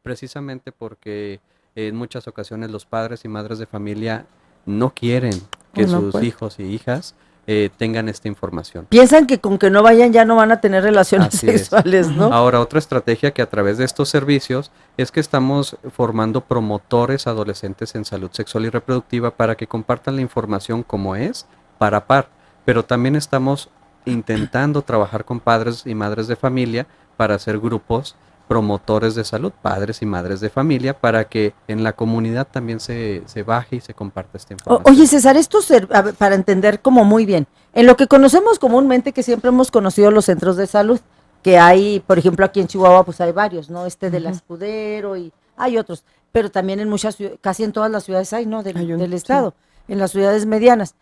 precisamente porque en muchas ocasiones los padres y madres de familia no quieren que No, sus pues. hijos y hijas tengan esta información. Piensan que con que no vayan ya no van a tener relaciones Así es. sexuales, ¿no? Ahora, otra estrategia que a través de estos servicios es que estamos formando promotores adolescentes en salud sexual y reproductiva para que compartan la información como es, par a par, pero también estamos intentando trabajar con padres y madres de familia para hacer grupos promotores de salud, padres y madres de familia, para que en la comunidad también se baje y se comparta esta información. Oye, César, a ver, para entender como muy bien, en lo que conocemos comúnmente, que siempre hemos conocido los centros de salud, que hay, por ejemplo, aquí en Chihuahua, pues hay varios, ¿no? De la Escudero y hay otros, pero también en muchas ciudades, casi en todas las ciudades hay, ¿no? Del sí. estado, en las ciudades medianas.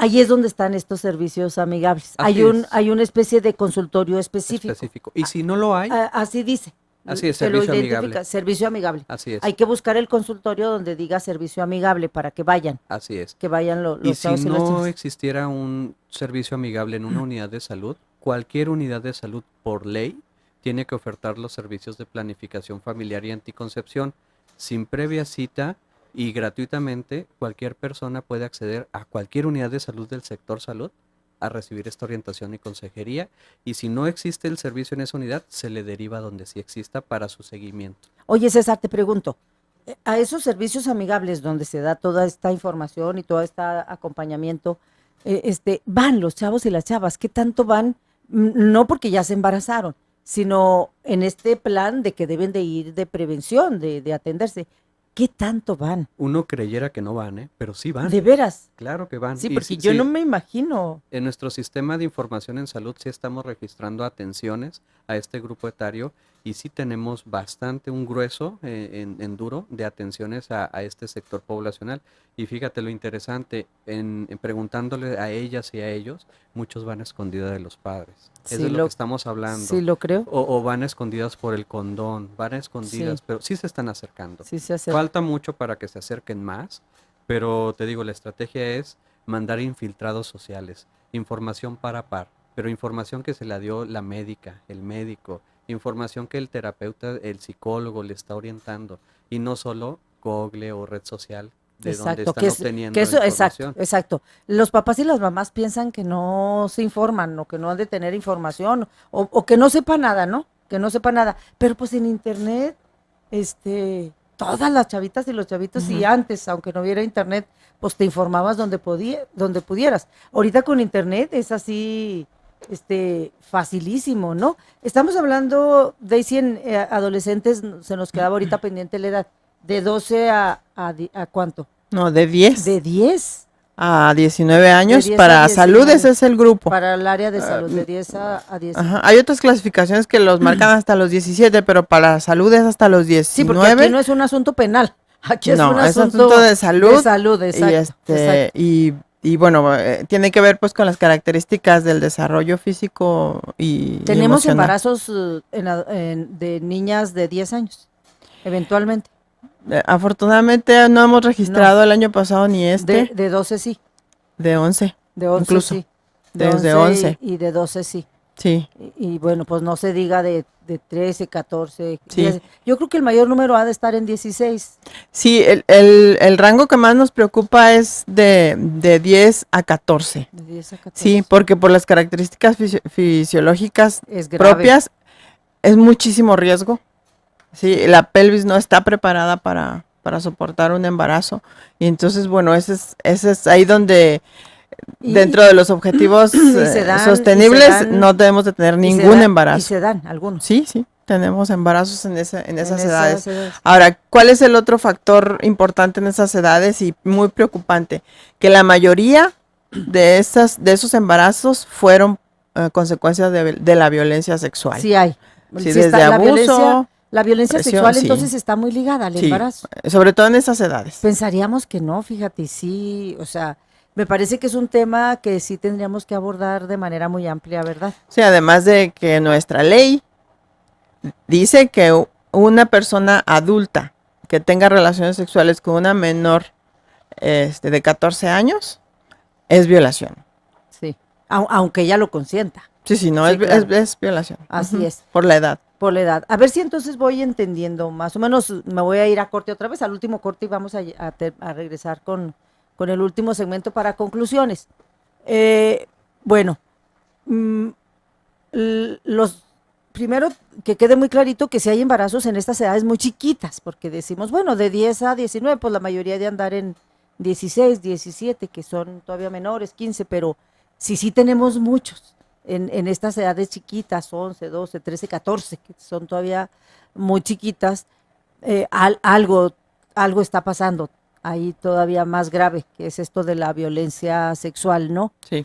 Ahí es donde están estos servicios amigables. Así es. Hay una especie de consultorio específico. Y si no lo hay, Así dice. Así es, Se lo servicio identifica, amigable. Servicio amigable. así es, Hay que buscar el consultorio donde diga servicio amigable para que vayan así es. los Y si chavos y las no chicas. existiera un servicio amigable en una unidad de salud, cualquier unidad de salud por ley tiene que ofertar los servicios de planificación familiar y anticoncepción. Sin previa cita y gratuitamente, cualquier persona puede acceder a cualquier unidad de salud del sector salud a recibir esta orientación y consejería. Y si no existe el servicio en esa unidad, se le deriva donde sí exista para su seguimiento. Oye, César, te pregunto, a esos servicios amigables donde se da toda esta información y todo este acompañamiento, van los chavos y las chavas, ¿qué tanto van? No porque ya se embarazaron, sino en este plan de que deben de ir de prevención, de atenderse. ¿Qué tanto van? Uno creyera que no van, pero sí van. De veras. Claro que van. Sí, Y porque sí, yo sí, no me imagino. en nuestro sistema de información en salud sí estamos registrando atenciones a este grupo etario y sí tenemos bastante, un grueso en duro de atenciones a este sector poblacional. Y fíjate lo interesante, en preguntándole a ellas y a ellos, muchos van escondidas de los padres. Es Sí de lo lo, que estamos hablando. sí lo creo. O van escondidas por el condón, van escondidas, Sí, pero sí se están acercando. sí se hace. Falta mucho para que se acerquen más, pero te digo, la estrategia es mandar infiltrados sociales, información par a par, pero información que se la dio la médica, el médico, información que el terapeuta, el psicólogo le está orientando, y no solo Google o red social de donde Exacto, están obteniendo que eso, exacto, información. exacto. Los papás y las mamás piensan que no se informan o que no han de tener información o que no sepa nada, ¿no? Que no sepa nada. Pero pues en internet, todas las chavitas y los chavitos, y antes, aunque no hubiera internet, pues te informabas donde pudieras. Ahorita con internet es así, facilísimo, ¿no? Estamos hablando, Daisy, en adolescentes, se nos quedaba ahorita pendiente la edad, de 12 ¿a cuánto? No, de 10 De 10 a 19 años. 10 a Para 19. salud ese es el grupo. para el área de salud, de 10 a 10. Ajá. Hay otras clasificaciones que los marcan hasta los 17, pero para salud es hasta los 19. Sí, porque aquí no es un asunto penal, aquí es No, un es asunto de salud. De salud, exacto. Exacto. Y bueno, tiene que ver pues con las características del desarrollo físico y Tenemos emocional. embarazos de niñas de 10 años, eventualmente. Afortunadamente no hemos registrado el año pasado ni De 12 sí, de 11. de 11 Incluso, sí. desde 11. Y de 12 sí. Sí, Y bueno, pues no se diga de 13, 14. Sí. 10. Yo creo que el mayor número ha de estar en 16. sí, el rango que más nos preocupa es de 10 a 14. De 10 a 14. Sí, porque por las características fisiológicas Es grave. propias es muchísimo riesgo. Sí, la pelvis no está preparada para soportar un embarazo. Y entonces, bueno, ese es ahí donde Y- dentro de los objetivos se dan- sostenibles y se dan- no debemos de tener y se ningún dan- embarazo. Y se dan algunos. Sí, sí, tenemos embarazos en esas edades. edades. Ahora, ¿cuál es el otro factor importante en esas edades y muy preocupante? Que la mayoría de esos embarazos fueron consecuencias de la violencia sexual. Sí hay. Sí, Sí desde está, abuso, la violencia presión, sexual sí. entonces está muy ligada al Sí, embarazo. sobre todo en esas edades. Pensaríamos que no, fíjate, sí, o sea, me parece que es un tema que sí tendríamos que abordar de manera muy amplia, ¿verdad? Sí, además de que nuestra ley dice que una persona adulta que tenga relaciones sexuales con una menor de 14 años es violación. Sí, aunque ella lo consienta, Sí, sí, no, Sí, es, claro. es violación. Así Ujú, es. por la edad. por la edad. A ver si entonces voy entendiendo más o menos, me voy a ir a corte otra vez, al último corte y vamos a regresar con el último segmento para conclusiones. Bueno, los primero que quede muy clarito que si hay embarazos en estas edades muy chiquitas, porque decimos, bueno, de 10 a 19, pues la mayoría de andar en 16, 17, que son todavía menores, 15, pero sí tenemos muchos en estas edades chiquitas, 11, 12, 13, 14, que son todavía muy chiquitas, algo está pasando ahí todavía más grave, que es esto de la violencia sexual, ¿no? Sí.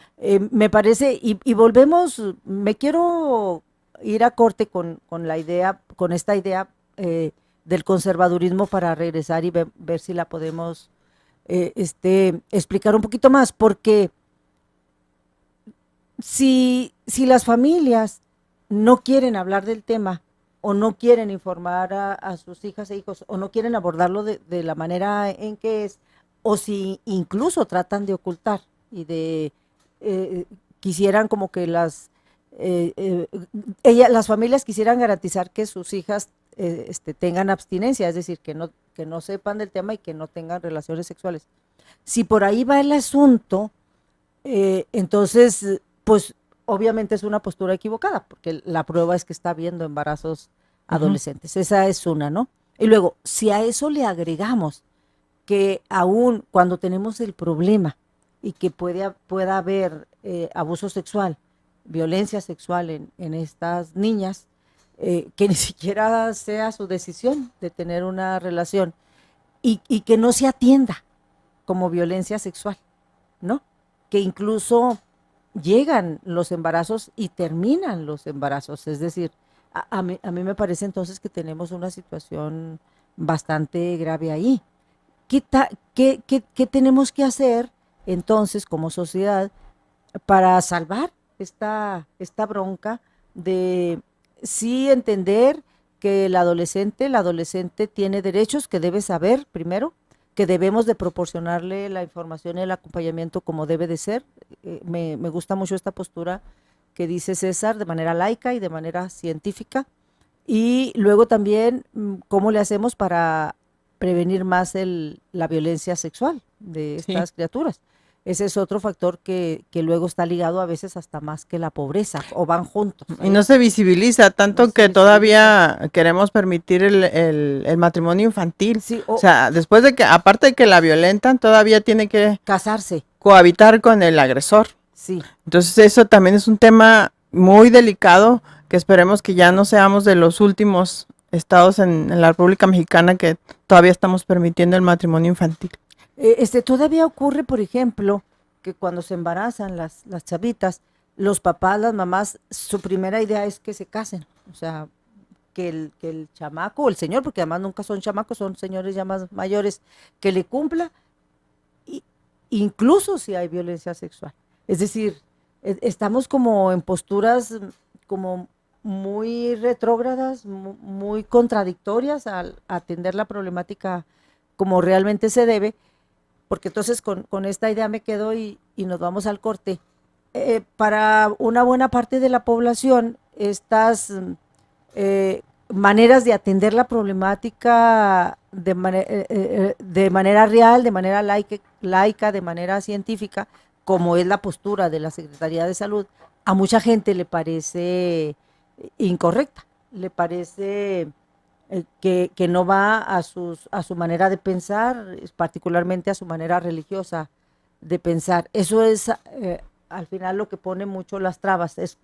Me parece, y volvemos, me quiero ir a corte con la idea, con esta idea del conservadurismo para regresar y ver si la podemos explicar un poquito más, porque si las familias no quieren hablar del tema o no quieren informar a sus hijas e hijos o no quieren abordarlo de la manera en que es, o si incluso tratan de ocultar y de quisieran como que las familias quisieran garantizar que sus hijas tengan abstinencia, es decir, que no sepan del tema y que no tengan relaciones sexuales. Si por ahí va el asunto, entonces, pues obviamente es una postura equivocada, porque la prueba es que está habiendo embarazos adolescentes. Esa es una, ¿no? Y luego, si a eso le agregamos que aún cuando tenemos el problema y que pueda haber abuso sexual, violencia sexual en estas niñas, que ni siquiera sea su decisión de tener una relación y que no se atienda como violencia sexual, ¿no? Que incluso llegan los embarazos y terminan los embarazos. Es decir, a mí me parece entonces que tenemos una situación bastante grave ahí. ¿Qué tenemos que hacer entonces como sociedad para salvar esta bronca de sí entender que el adolescente tiene derechos que debe saber primero, que debemos de proporcionarle la información y el acompañamiento como debe de ser? Me gusta mucho esta postura que dice César, de manera laica y de manera científica. Y luego también, ¿cómo le hacemos para prevenir más la violencia sexual de estas criaturas? Ese es otro factor que luego está ligado a veces hasta más que la pobreza, o van juntos. Y no se visibiliza, tanto que todavía queremos permitir el matrimonio infantil. Sí, o sea, después de que, aparte de que la violentan, todavía tiene que casarse, cohabitar con el agresor. Sí. Entonces eso también es un tema muy delicado, que esperemos que ya no seamos de los últimos estados en la República Mexicana que todavía estamos permitiendo el matrimonio infantil. Todavía ocurre, por ejemplo, que cuando se embarazan las chavitas, los papás, las mamás, su primera idea es que se casen. O sea, que el chamaco o el señor, porque además nunca son chamacos, son señores ya más mayores, que le cumpla, incluso si hay violencia sexual. Es decir, estamos como en posturas como muy retrógradas, muy contradictorias al atender la problemática como realmente se debe, porque entonces con esta idea me quedo y nos vamos al corte. Para una buena parte de la población, estas maneras de atender la problemática de manera real, de manera laica, de manera científica, como es la postura de la Secretaría de Salud, a mucha gente le parece incorrecta, le parece que no va a su manera de pensar, particularmente a su manera religiosa de pensar. Eso es al final lo que pone mucho las trabas. Eso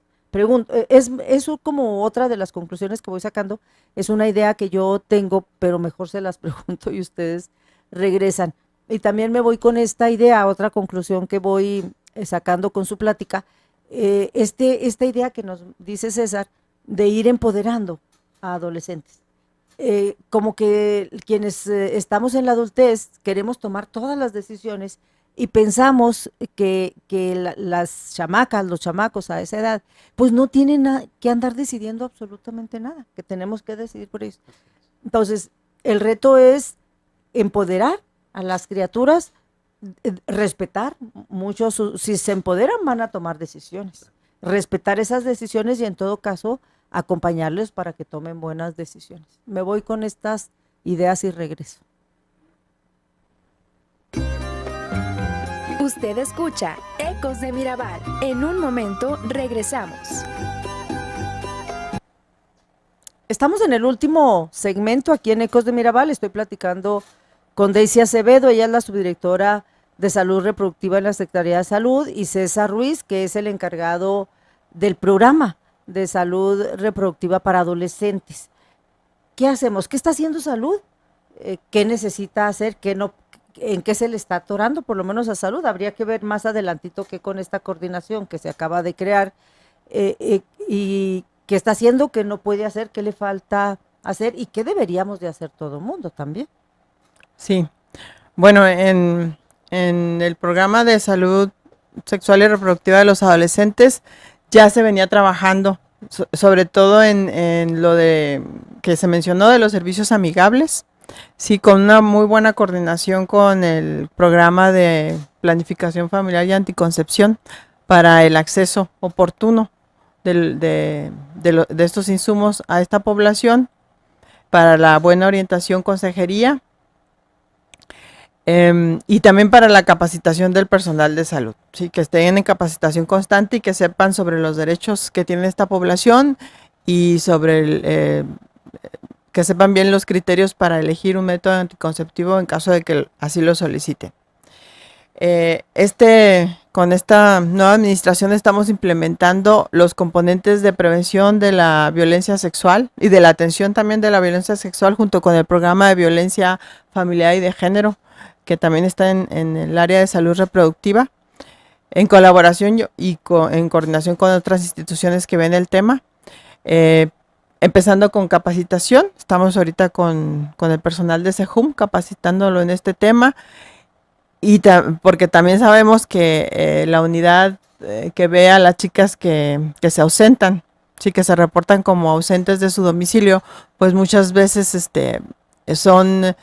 como otra de las conclusiones que voy sacando, es una idea que yo tengo, pero mejor se las pregunto y ustedes regresan. Y también me voy con esta idea, otra conclusión que voy sacando con su plática, esta idea que nos dice César, de ir empoderando a adolescentes. Como que quienes estamos en la adultez queremos tomar todas las decisiones y pensamos que las chamacas, los chamacos a esa edad, pues no tienen que andar decidiendo absolutamente nada, que tenemos que decidir por ellos. Entonces, el reto es empoderar a las criaturas, respetar mucho, si se empoderan van a tomar decisiones, respetar esas decisiones y en todo caso acompañarles para que tomen buenas decisiones. Me voy con estas ideas y regreso. Usted escucha Ecos de Mirabal. En un momento regresamos. Estamos en el último segmento aquí en Ecos de Mirabal. Estoy platicando con Daisy Acevedo, ella es la subdirectora de Salud Reproductiva en la Secretaría de Salud, y César Ruiz, que es el encargado del programa de salud reproductiva para adolescentes. ¿Qué hacemos? ¿Qué está haciendo Salud? ¿Qué necesita hacer? ¿Qué no? ¿En qué se le está atorando? Por lo menos a Salud. Habría que ver más adelantito qué con esta coordinación que se acaba de crear y qué está haciendo, qué no puede hacer, qué le falta hacer y qué deberíamos de hacer todo el mundo también. Sí, bueno, en el programa de salud sexual y reproductiva de los adolescentes ya se venía trabajando, sobre todo en lo de que se mencionó de los servicios amigables, sí, con una muy buena coordinación con el programa de planificación familiar y anticoncepción para el acceso oportuno de estos insumos a esta población, para la buena orientación, consejería, y también para la capacitación del personal de salud, ¿sí? Que estén en capacitación constante y que sepan sobre los derechos que tiene esta población y sobre que sepan bien los criterios para elegir un método anticonceptivo en caso de que así lo soliciten. con esta nueva administración estamos implementando los componentes de prevención de la violencia sexual y de la atención también de la violencia sexual junto con el programa de violencia familiar y de género, que también está en el área de salud reproductiva, en colaboración en coordinación con otras instituciones que ven el tema. Empezando con capacitación, estamos ahorita con el personal de SEJUM capacitándolo en este tema, y porque también sabemos que la unidad que ve a las chicas que se ausentan, sí, que se reportan como ausentes de su domicilio, pues muchas veces son,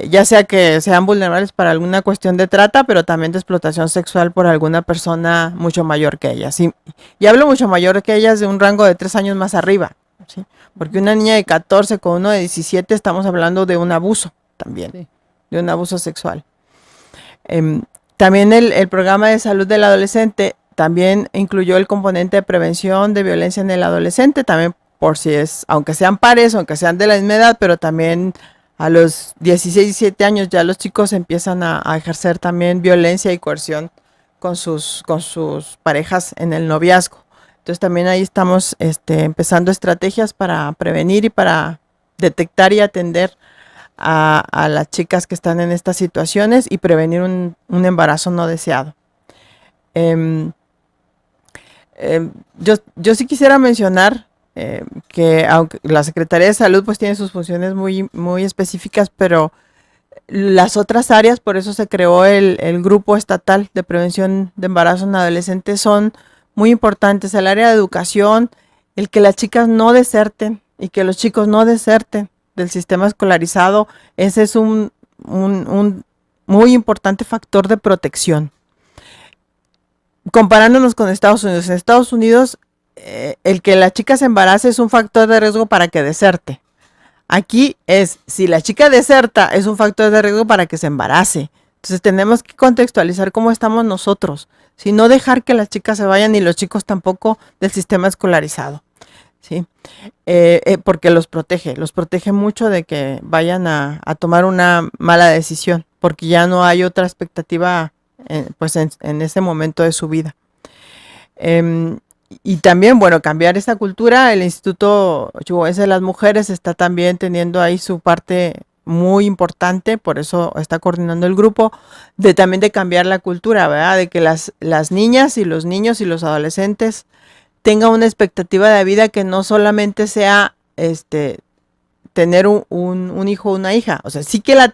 ya sea que sean vulnerables para alguna cuestión de trata, pero también de explotación sexual por alguna persona mucho mayor que ellas. Y hablo mucho mayor que ellas de un rango de 3 años más arriba, ¿sí? Porque una niña de 14 con uno de 17 estamos hablando de un abuso también, sí, de un abuso sexual. También el programa de salud del adolescente también incluyó el componente de prevención de violencia en el adolescente, también por si es, aunque sean pares, aunque sean de la misma edad, pero también a los 16, 17 años ya los chicos empiezan a ejercer también violencia y coerción con sus parejas en el noviazgo. Entonces también ahí estamos empezando estrategias para prevenir y para detectar y atender a las chicas que están en estas situaciones y prevenir un embarazo no deseado. Yo sí quisiera mencionar que aunque la Secretaría de Salud pues tiene sus funciones muy, muy específicas, pero las otras áreas, por eso se creó el Grupo Estatal de Prevención de Embarazo en Adolescentes, son muy importantes. El área de educación, el que las chicas no deserten y que los chicos no deserten del sistema escolarizado, ese es un muy importante factor de protección. Comparándonos con Estados Unidos, en Estados Unidos el que la chica se embarace es un factor de riesgo para que deserte. Aquí si la chica deserta, es un factor de riesgo para que se embarace. Entonces tenemos que contextualizar cómo estamos nosotros, si no dejar que las chicas se vayan y los chicos tampoco del sistema escolarizado. ¿Sí? Porque los protege mucho de que vayan a tomar una mala decisión, porque ya no hay otra expectativa pues en ese momento de su vida. Y también, bueno, cambiar esa cultura. El Instituto Chihuahuense de las Mujeres está también teniendo ahí su parte muy importante, por eso está coordinando el grupo, también de cambiar la cultura, ¿verdad? De que las niñas y los niños y los adolescentes tenga una expectativa de vida que no solamente sea tener un hijo o una hija, o sea, sí que la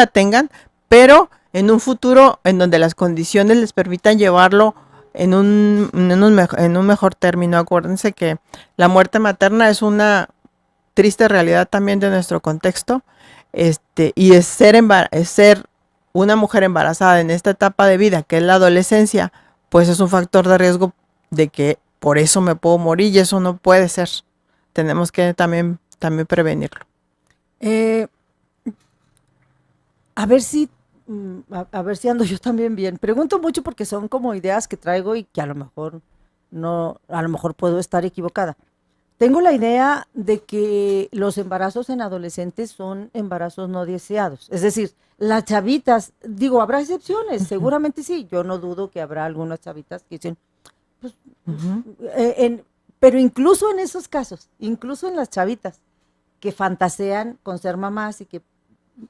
tengan, pero en un futuro en donde las condiciones les permitan llevarlo en un mejor término. Acuérdense que la muerte materna es una triste realidad también de nuestro contexto, y es ser una mujer embarazada en esta etapa de vida, que es la adolescencia, pues es un factor de riesgo de que por eso me puedo morir, y eso no puede ser. Tenemos que también prevenirlo. A ver si ando yo también bien. Pregunto mucho porque son como ideas que traigo y que a lo mejor puedo estar equivocada. Tengo la idea de que los embarazos en adolescentes son embarazos no deseados. Es decir, las chavitas, digo, habrá excepciones, seguramente sí. Yo no dudo que habrá algunas chavitas que dicen, pues, pero incluso en esos casos, incluso en las chavitas que fantasean con ser mamás y que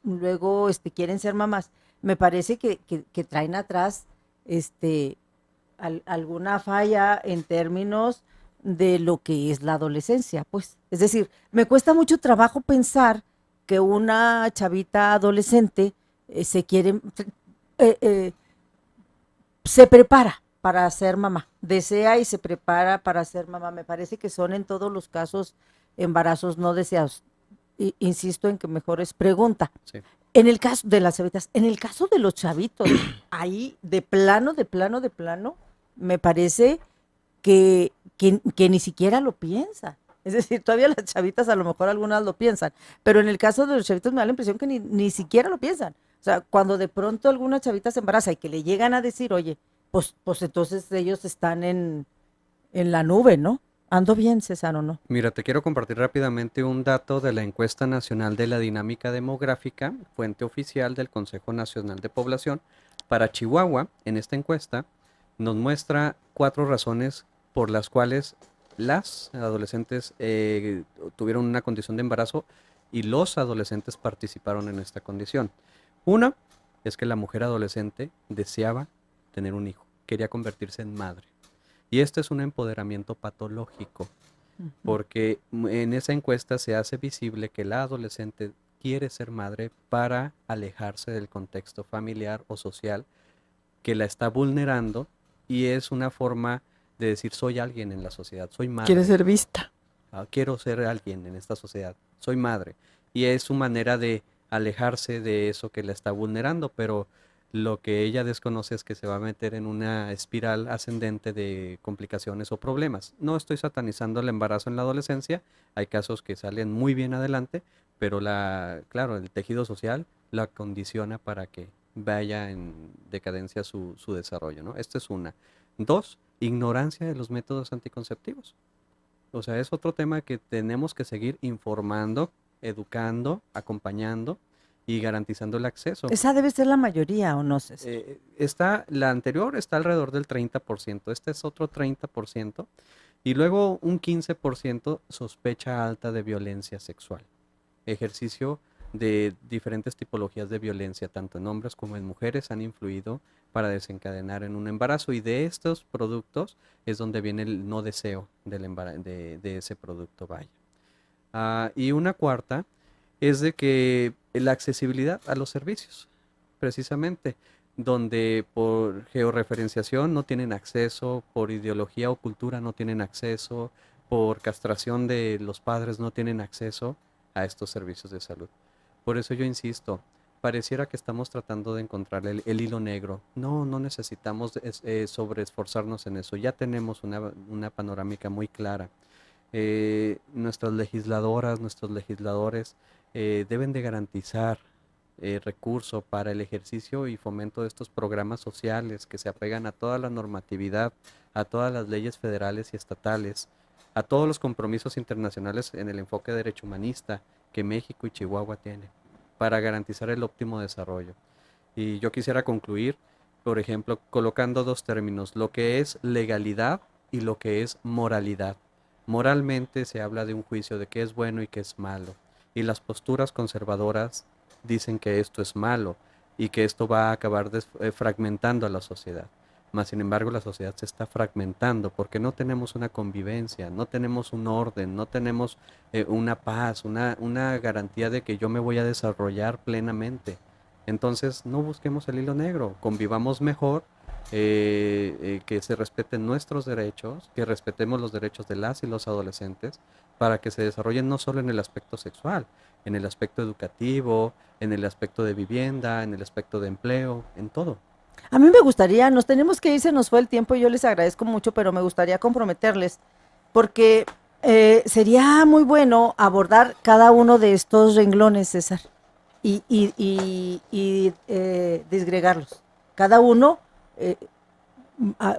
luego quieren ser mamás, me parece que traen atrás alguna falla en términos de lo que es la adolescencia, pues. Es decir, me cuesta mucho trabajo pensar que una chavita adolescente se prepara para ser mamá, desea y se prepara para ser mamá. Me parece que son en todos los casos embarazos no deseados. Insisto en que mejor es pregunta. Sí. En el caso de las chavitas, en el caso de los chavitos, ahí de plano, me parece que ni siquiera lo piensan. Es decir, todavía las chavitas a lo mejor algunas lo piensan, pero en el caso de los chavitos me da la impresión que ni siquiera lo piensan. O sea, cuando de pronto alguna chavita se embaraza y que le llegan a decir, oye, pues entonces ellos están en la nube, ¿no? ¿Ando bien, César, o no? Mira, te quiero compartir rápidamente un dato de la Encuesta Nacional de la Dinámica Demográfica, fuente oficial del Consejo Nacional de Población. Para Chihuahua, en esta encuesta, nos muestra 4 razones por las cuales las adolescentes tuvieron una condición de embarazo y los adolescentes participaron en esta condición. Una es que la mujer adolescente deseaba tener un hijo, quería convertirse en madre. Y este es un empoderamiento patológico, porque en esa encuesta se hace visible que la adolescente quiere ser madre para alejarse del contexto familiar o social que la está vulnerando, y es una forma de decir soy alguien en la sociedad, soy madre. Quiere ser vista. Quiero ser alguien en esta sociedad, soy madre. Y es su manera de alejarse de eso que la está vulnerando, pero lo que ella desconoce es que se va a meter en una espiral ascendente de complicaciones o problemas. No estoy satanizando el embarazo en la adolescencia, hay casos que salen muy bien adelante, pero claro, el tejido social la condiciona para que vaya en decadencia su desarrollo, ¿no? Esta es una. 2, ignorancia de los métodos anticonceptivos. O sea, es otro tema que tenemos que seguir informando, educando, acompañando y garantizando el acceso. Esa debe ser la mayoría, ¿o no, César? La anterior está alrededor del 30%, este es otro 30%, y luego un 15% sospecha alta de violencia sexual. Ejercicio de diferentes tipologías de violencia, tanto en hombres como en mujeres, han influido para desencadenar en un embarazo, y de estos productos es donde viene el no deseo de ese producto, vaya. Y una cuarta es de que la accesibilidad a los servicios, precisamente, donde por georreferenciación no tienen acceso, por ideología o cultura no tienen acceso, por castración de los padres no tienen acceso a estos servicios de salud. Por eso yo insisto, pareciera que estamos tratando de encontrar el hilo negro. No necesitamos sobreesforzarnos en eso, ya tenemos una panorámica muy clara. Nuestras legisladoras, nuestros legisladores deben de garantizar recursos para el ejercicio y fomento de estos programas sociales que se apegan a toda la normatividad, a todas las leyes federales y estatales, a todos los compromisos internacionales en el enfoque derecho humanista que México y Chihuahua tienen para garantizar el óptimo desarrollo. Y yo quisiera concluir, por ejemplo, colocando 2 términos, lo que es legalidad y lo que es moralidad. Moralmente se habla de un juicio de qué es bueno y qué es malo, y las posturas conservadoras dicen que esto es malo y que esto va a acabar fragmentando a la sociedad. Mas, sin embargo, la sociedad se está fragmentando porque no tenemos una convivencia, no tenemos un orden, no tenemos una paz, una garantía de que yo me voy a desarrollar plenamente. Entonces, no busquemos el hilo negro, convivamos mejor, que se respeten nuestros derechos, que respetemos los derechos de las y los adolescentes para que se desarrollen no solo en el aspecto sexual, en el aspecto educativo, en el aspecto de vivienda, en el aspecto de empleo, en todo. A mí me gustaría, nos tenemos que ir, se nos fue el tiempo y yo les agradezco mucho, pero me gustaría comprometerles, porque sería muy bueno abordar cada uno de estos renglones, César, y disgregarlos. Cada uno,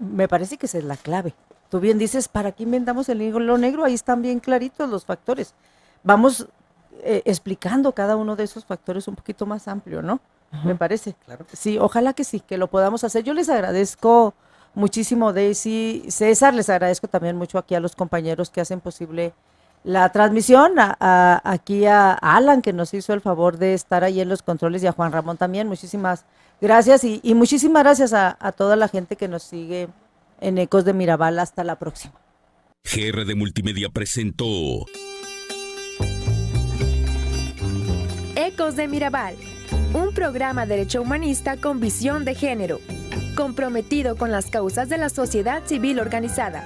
me parece que esa es la clave. Tú bien dices, ¿para qué inventamos el hilo negro? Ahí están bien claritos los factores. Vamos explicando cada uno de esos factores un poquito más amplio, ¿no? Me parece. Claro. Sí, ojalá que sí, que lo podamos hacer. Yo les agradezco muchísimo, Daisy, César, les agradezco también mucho aquí a los compañeros que hacen posible la transmisión, aquí a Alan, que nos hizo el favor de estar ahí en los controles, y a Juan Ramón también. Muchísimas gracias, y muchísimas gracias a toda la gente que nos sigue en Ecos de Mirabal. Hasta la próxima. GRD Multimedia presentó Ecos de Mirabal, un programa derecho humanista con visión de género, comprometido con las causas de la sociedad civil organizada.